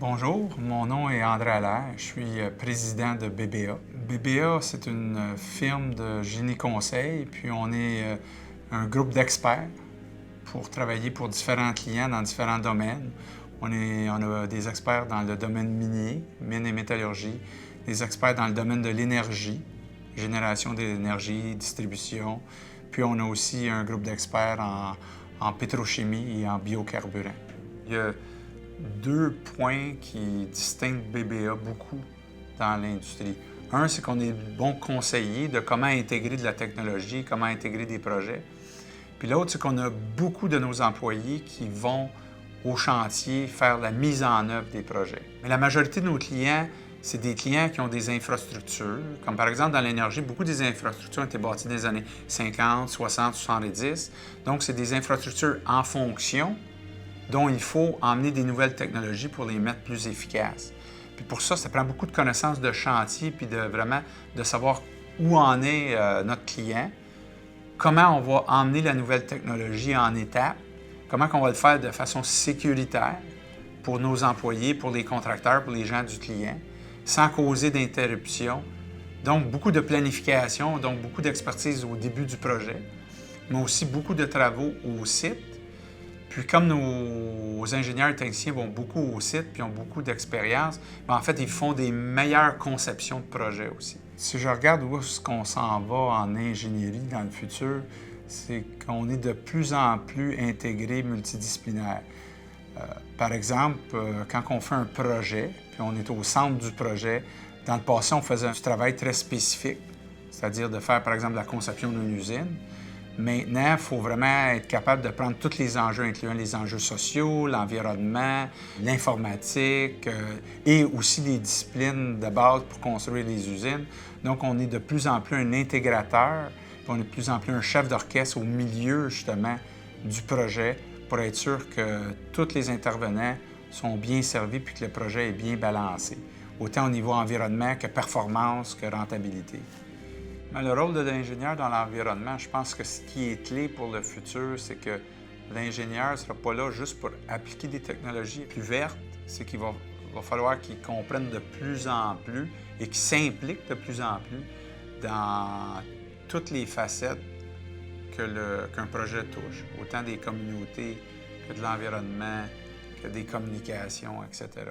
Bonjour, mon nom est André Allaire, je suis président de BBA. BBA, c'est une firme de génie conseil, puis on est un groupe d'experts pour travailler pour différents clients dans différents domaines. On a des experts dans le domaine minier, mine et métallurgie, des experts dans le domaine de l'énergie, génération d'énergie, distribution, puis on a aussi un groupe d'experts en pétrochimie et en biocarburants. Il y a deux points qui distinguent BBA beaucoup dans l'industrie. Un, c'est qu'on est bon conseiller de comment intégrer de la technologie, comment intégrer des projets. Puis l'autre, c'est qu'on a beaucoup de nos employés qui vont au chantier faire la mise en œuvre des projets. Mais la majorité de nos clients, c'est des clients qui ont des infrastructures. Comme par exemple dans l'énergie, beaucoup des infrastructures ont été bâties dans les années 50, 60, 70. Donc, c'est des infrastructures en fonction dont il faut emmener des nouvelles technologies pour les mettre plus efficaces. Puis pour ça prend beaucoup de connaissances de chantier, puis de savoir où en est notre client, comment on va emmener la nouvelle technologie en étapes, comment on va le faire de façon sécuritaire pour nos employés, pour les contracteurs, pour les gens du client, sans causer d'interruption. Donc, beaucoup de planification, donc beaucoup d'expertise au début du projet, mais aussi beaucoup de travaux au site. Puis comme nos ingénieurs et techniciens vont beaucoup au site puis ont beaucoup d'expérience, en fait, ils font des meilleures conceptions de projets aussi. Si je regarde où est-ce qu'on s'en va en ingénierie dans le futur, c'est qu'on est de plus en plus intégré multidisciplinaire. Par exemple, quand on fait un projet, puis on est au centre du projet, dans le passé, on faisait du travail très spécifique, c'est-à-dire de faire, par exemple, la conception d'une usine. Maintenant, il faut vraiment être capable de prendre tous les enjeux, incluant les enjeux sociaux, l'environnement, l'informatique et aussi les disciplines de base pour construire les usines. Donc, on est de plus en plus un intégrateur, puis on est de plus en plus un chef d'orchestre au milieu, justement, du projet pour être sûr que tous les intervenants sont bien servis puis que le projet est bien balancé, autant au niveau environnement que performance que rentabilité. Le rôle de l'ingénieur dans l'environnement, je pense que ce qui est clé pour le futur, c'est que l'ingénieur ne sera pas là juste pour appliquer des technologies plus vertes, c'est qu'il va falloir qu'il comprenne de plus en plus et qu'il s'implique de plus en plus dans toutes les facettes qu'un projet touche, autant des communautés que de l'environnement, que des communications, etc.